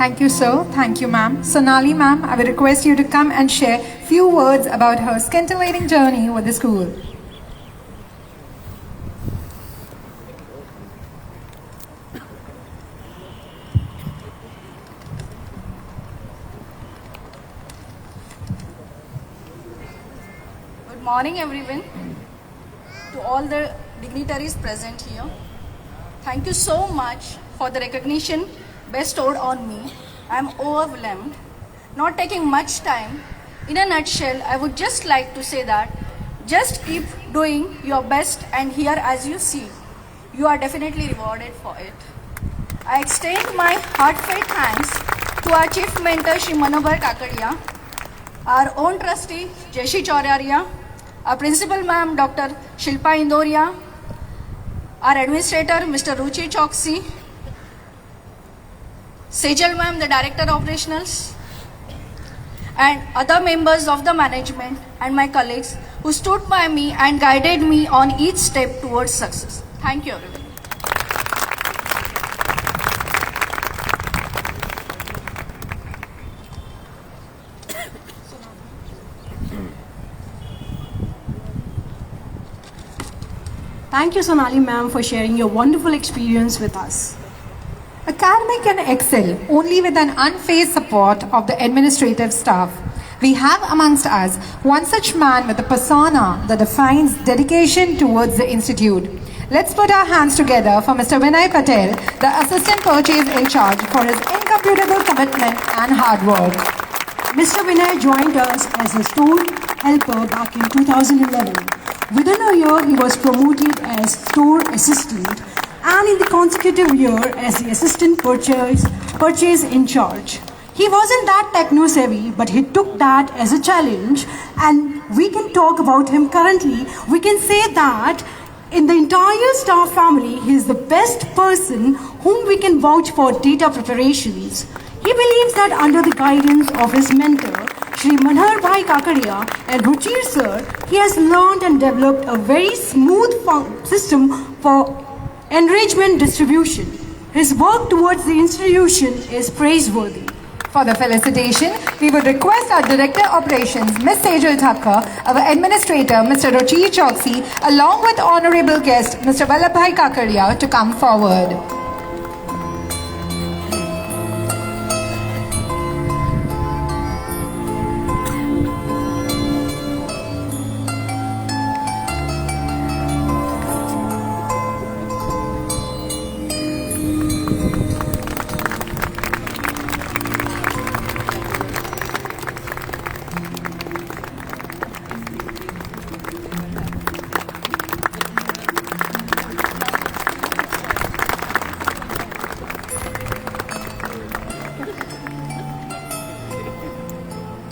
Thank you, sir. Thank you, ma'am. Sonali, ma'am, I would request you to come and share few words about her scintillating journey with the school. Good morning, everyone. To all the dignitaries present here, thank you so much for the recognition bestowed on me. I am overwhelmed. Not taking much time. In a nutshell, I would just like to say that just keep doing your best, and here, as you see, you are definitely rewarded for it. I extend my heartfelt thanks to our chief mentor, Shri Manohar Kakadia, our own trustee, Jeshi Chauraria, our principal ma'am, Dr. Shilpa Indoria, our administrator, Mr. Ruchi Choksi, Sejal ma'am, the director operationals, and other members of the management and my colleagues who stood by me and guided me on each step towards success. Thank you, everyone. Thank you, Sonali ma'am, for sharing your wonderful experience with us. Academic can excel only with an unfazed support of the administrative staff. We have amongst us one such man with a persona that defines dedication towards the institute. Let's put our hands together for Mr. Vinay Patel, the Assistant Purchase in Charge, for his incomparable commitment and hard work. Mr. Vinay joined us as a store helper back in 2011. Within a year, he was promoted as store assistant, and in the consecutive year as the assistant purchase in charge. He wasn't that techno savvy, but he took that as a challenge, and we can talk about him currently. We can say that in the entire staff family, he is the best person whom we can vouch for data preparations. He believes that under the guidance of his mentor, Shri Manohar Bhai Kakadia and Ruchir sir, he has learned and developed a very smooth system for enrichment distribution. His work towards the institution is praiseworthy. For the felicitation, we would request our Director Operations, Ms. Sejal Thakkar, our Administrator, Mr. Ruchi Choksi, along with Honorable Guest, Mr. Vallabhbhai Kakadia, to come forward.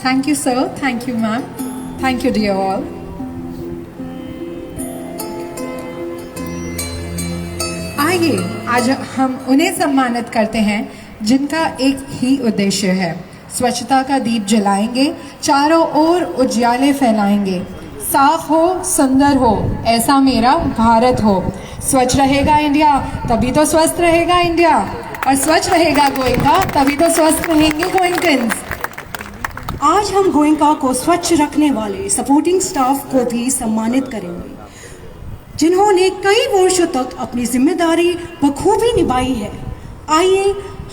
Thank you, sir. Thank you, ma'am. Thank you, dear all. आइए आज हम उन्हें सम्मानित करते हैं जिनका एक ही उद्देश्य है। स्वच्छता का दीप जलाएंगे, चारों ओर उज्याले फैलाएंगे। साफ हो, सुंदर हो, ऐसा मेरा भारत हो। स्वच्छ रहेगा इंडिया, तभी तो स्वस्थ रहेगा इंडिया, और स्वच्छ रहेगा गोयनका, तभी तो स्वस्थ रहेंगे गोयनकन्स। आज हम गोयनका को स्वच्छ रखने वाले सपोर्टिंग स्टाफ को भी सम्मानित करेंगे, जिन्होंने कई वर्षों तक अपनी जिम्मेदारी बखूबी निभाई है। आइए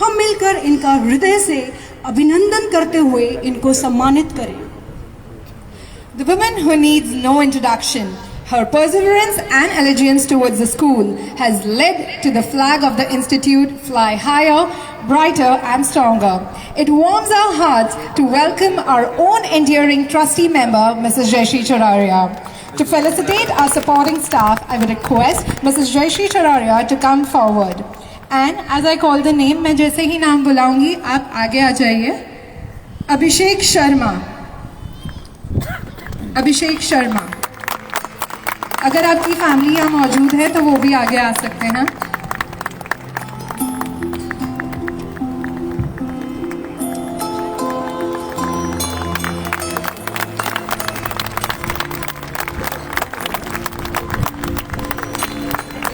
हम मिलकर इनका हृदय से अभिनंदन करते हुए इनको सम्मानित करें। The woman who needs no introduction, her perseverance and allegiance towards the school has led to the flag of the institute fly higher, brighter and stronger. It warms our hearts to welcome our own endearing trustee member, Mrs. Jeshi Chauraria. To felicitate our supporting staff, I would request Mrs. Jeshi Chauraria to come forward. And as I call the name, मैं जैसे ही नाम बुलाऊंगी, आप आगे आ जाइए। अभिषेक शर्मा। अभिषेक शर्मा। अगर आपकी family यहाँ मौजूद है तो वो भी आगे आ सकते हैं।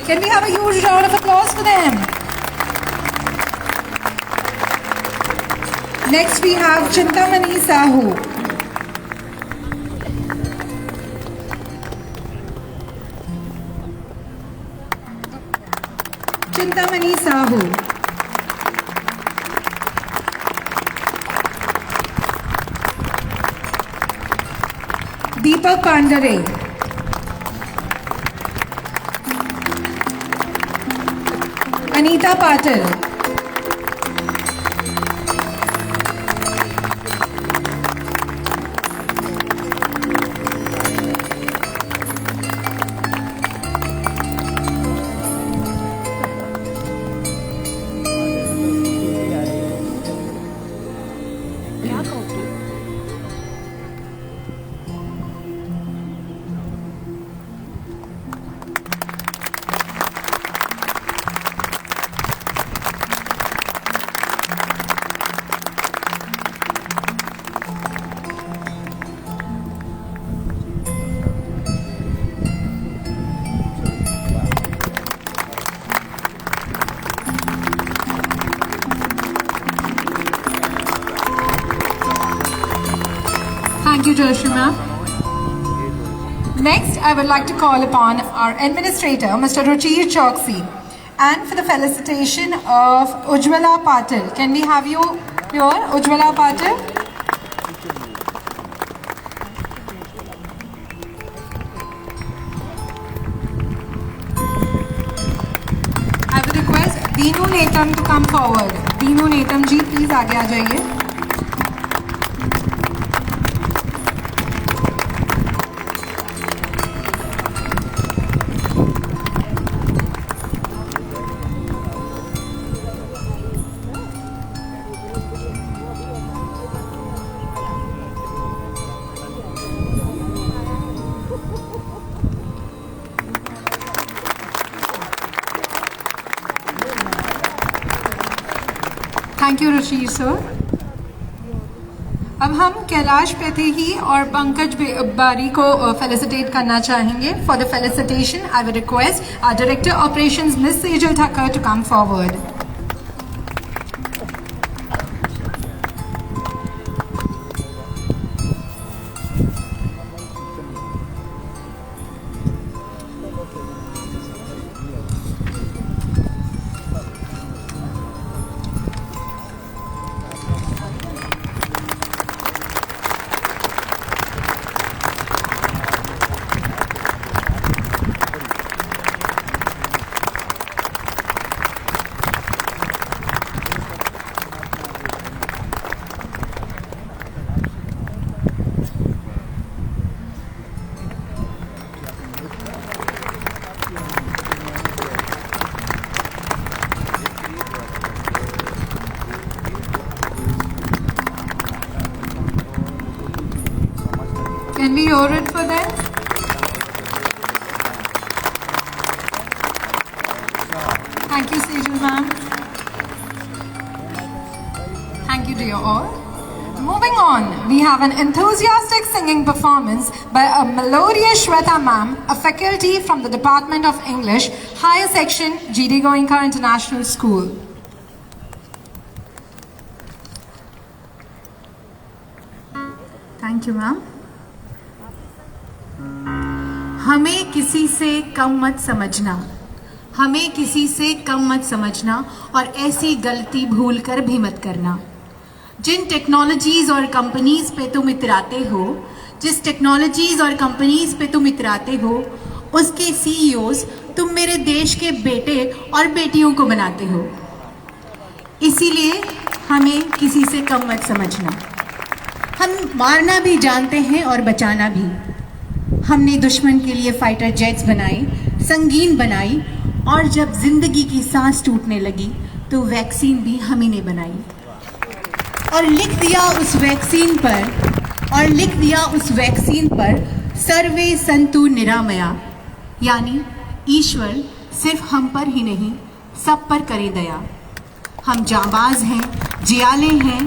Can we have a huge round of applause for them? Next we have Chintamani Sahu. Chintamani Sahu. Deepak Pandare. Anita Patil. Thank you, Joshi ma'am. Next, I would like to call upon our administrator, Mr. Ruchir Choksi, and for the felicitation of Ujjwala Patil. Can we have you here, Ujjwala Patil? I would request Deenu Netam to come forward. Deenu Netam ji, please आगे आ जाइए. Thank you Rashid sir. अब हम कैलाश पेथेही और पंकज बारी को felicitate करना चाहेंगे. For the felicitation I will request our director operations miss Sejal Thakkar to come forward. Can we hear it for them? Thank you, Sejal ma'am. Thank you to you all. Moving on, we have an enthusiastic singing performance by a melodious Shweta ma'am, a faculty from the Department of English, Higher Section, G.D.Goenka International School. Thank you ma'am. हमें किसी से कम मत समझना, हमें किसी से कम मत समझना और ऐसी गलती भूल कर भी मत करना. जिन टेक्नोलॉजीज़ और कंपनीज़ पे तुम इतराते हो, जिस टेक्नोलॉजीज़ और कंपनीज़ पे तुम इतराते हो, उसके सीईओज़ तुम मेरे देश के बेटे और बेटियों को बनाते हो. इसीलिए हमें किसी से कम मत समझना. हम मारना भी जानते हैं और बचाना भी. हमने दुश्मन के लिए फाइटर जेट्स बनाए, संगीन बनाई, और जब जिंदगी की सांस टूटने लगी तो वैक्सीन भी हम ही ने बनाई. और लिख दिया उस वैक्सीन पर सर्वे संतु निरामया, यानी ईश्वर सिर्फ हम पर ही नहीं सब पर करे दया. हम जांबाज हैं, जियाले हैं,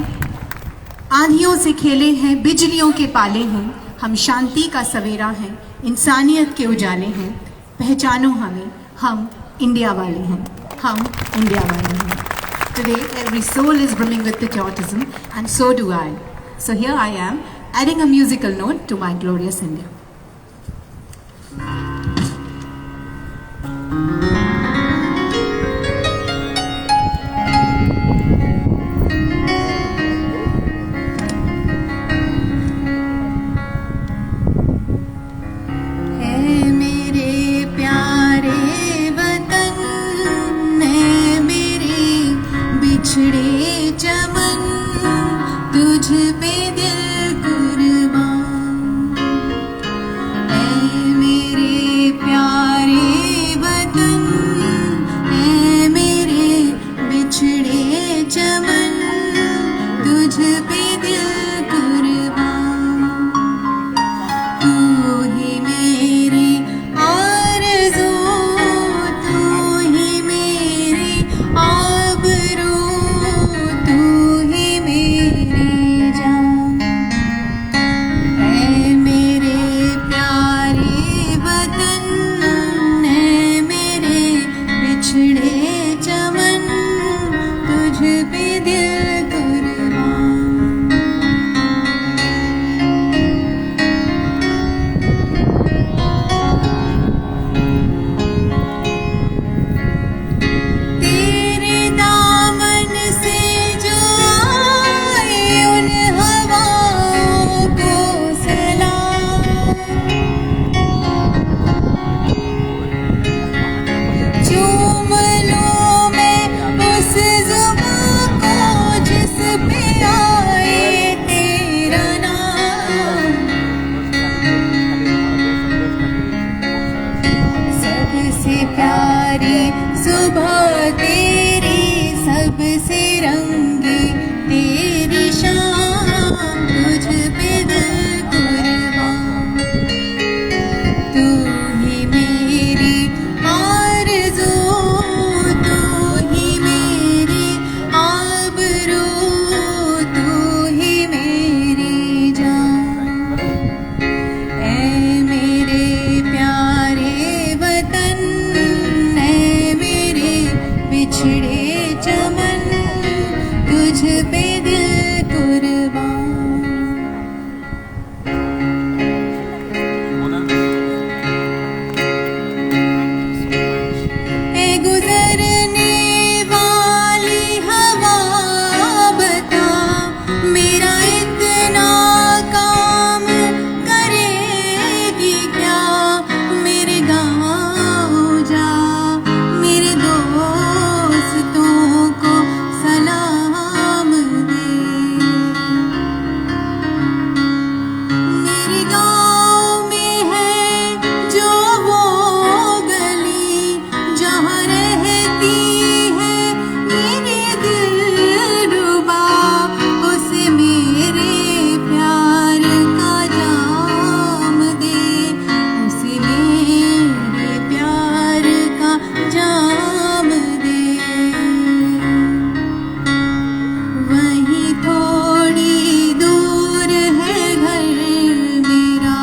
आंधियों से खेले हैं, बिजलियों के पाले हैं. हम शांति का सवेरा हैं, इंसानियत के उजाले हैं. पहचानो हमें, हम इंडिया वाले हैं, हम इंडिया वाले हैं. Today, every soul is brimming with patriotism, and so do I. So here I am, adding a musical note to my glorious India. बिछड़े चमन तुझ पे दिल कुर्बान, ऐ मेरे प्यारे वतन, ऐ मेरे बिछड़े चमन तुझ पे दिल कुर्बान। तू ही मेरी आरज़ू, तू ही मेरी आबरू, सुबह तेरी सबसे रंगी तेरी शाम, तुझ पे दिल कुर्बान। तू ही मेरी आरज़ू, तू ही मेरी आबरू, तू ही मेरी जान। ऐ मेरे प्यारे वतन, बिछड़े चमन तुझ पे दिल कुर्बान। ए गुजरने वाली हवा बता, मेरा इतना काम करेगी क्या? मेरे गाँव जा, मेरे दोस्तों को सलाम दे। मेरे गाँव में है जो वो गली, जहाँ रहती है मेरी दिलरुबा, उसे मेरे प्यार का जाम दे, उसे मेरे प्यार का जाम दे। वहीं थोड़ी दूर है घर मेरा,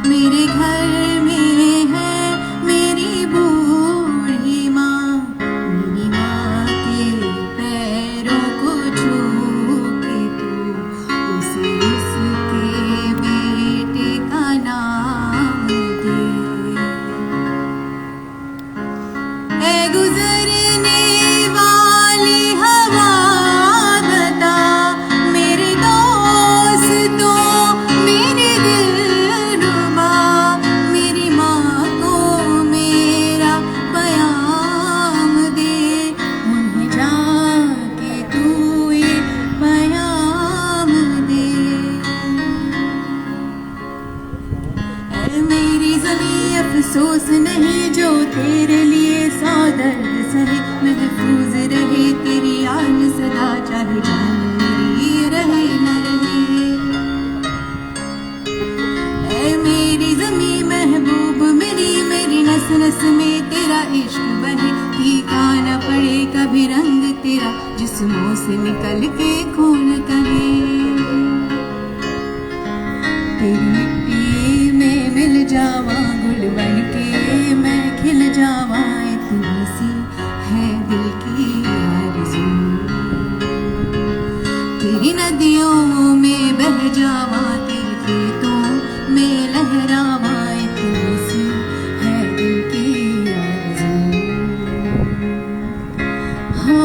मेरे घर में है मेरी बूढ़ी माँ, मेरी माँ के पैरों को छू के तू उसे उसके बेटे का नाम दे। ऐ गुजरने वाली हवा बता, मेरे दोस्तों मेरे दिलरुबा, मेरी माँ को मेरा पैगाम दे, उन्हें जाके तू ये पैगाम दे। ऐ मेरी ज़मीं अफसोस नहीं जो तेरे लिए सौ दर्द सहे, महफूज रहे तेरी आन सदा, चाहे जान मेरी रहे न रहे। ऐ मेरी ज़मीं महबूब मेरी, मेरी नस नस में तेरा इश्क बहे, फीका न पड़े कभी रंग तेरा, जिस्मों से निकल के खून कहे। तेरी मिट्टी में मिल जावा, गुल बन के मैं खिल जावा, इतनी सी है दिल की आरज़ू। नदियों में बह जावा, तेरे खेतों में लहरावा, इतनी सी है दिल की आरज़ू। हो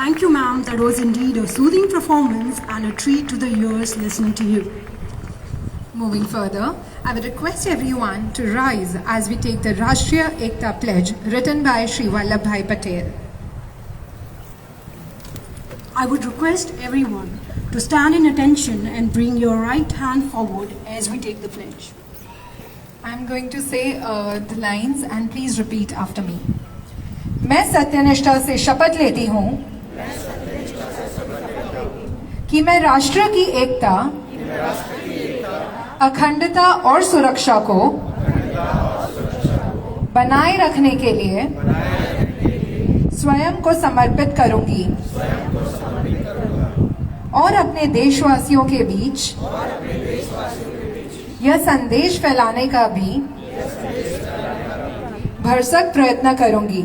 Thank you, ma'am. That was indeed a soothing performance and a treat to the ears listening to you. Moving further, I would request everyone to rise as we take the Rashtriya Ekta Pledge written by Shri Vallabhbhai Patel. I would request everyone to stand in attention and bring your right hand forward as we take the pledge. I'm going to say the lines and please repeat after me. मैं सत्यनिष्ठा से शपथ लेती हूँ कि मैं राष्ट्र की एकता, अखंडता और सुरक्षा को बनाए रखने के लिए स्वयं को समर्पित करूंगी और अपने देशवासियों के बीच यह संदेश फैलाने का भी भरसक प्रयत्न करूंगी।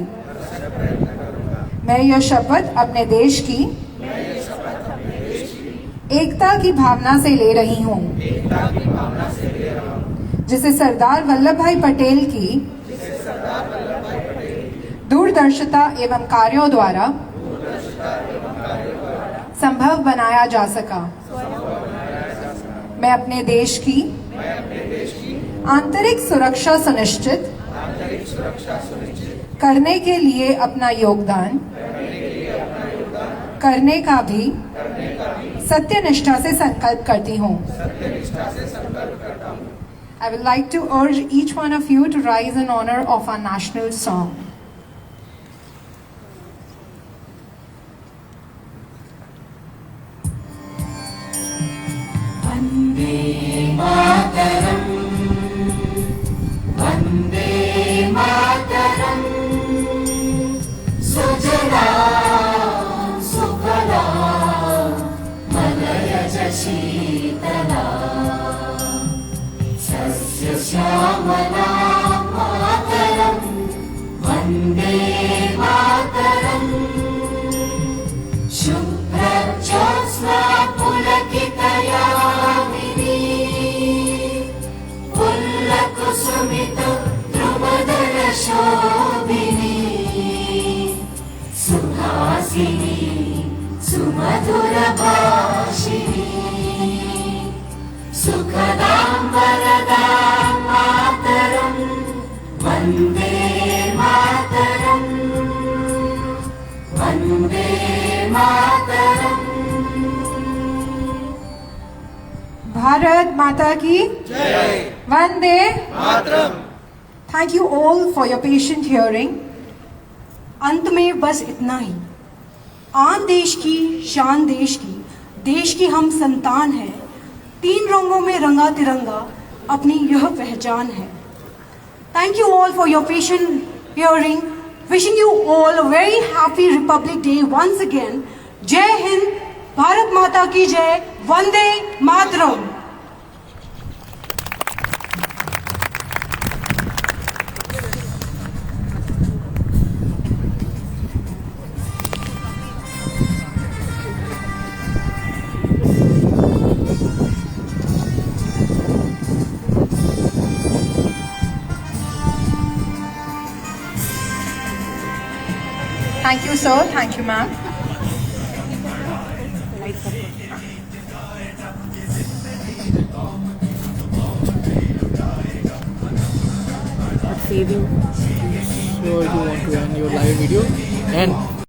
मैं यह शपथ अपने देश की एकता की भावना से ले रही हूँ, जिसे सरदार वल्लभ भाई पटेल की दूरदर्शिता एवं कार्यों द्वारा संभव बनाया जा सका। मैं अपने देश की आंतरिक सुरक्षा सुनिश्चित करने के लिए अपना योगदान करने का भी सत्यनिष्ठा से संकल्प करती हूँ। I would like to urge each one of you to rise in honor of our national song. Bharat Mata ki Jai. Vande Mataram. Thank you all for your patient hearing. अंत में बस इतना ही। आन देश की शान देश की, देश की हम संतान है, तीन रंगों में रंगा तिरंगा अपनी यह पहचान है। Thank you all for your patient hearing. Wishing you all a very happy Republic Day once again. जय हिंद, भारत माता की जय, Vande Mataram. Thank you, sir. Thank you, ma'am. Saving. Sure, you want to end your live video and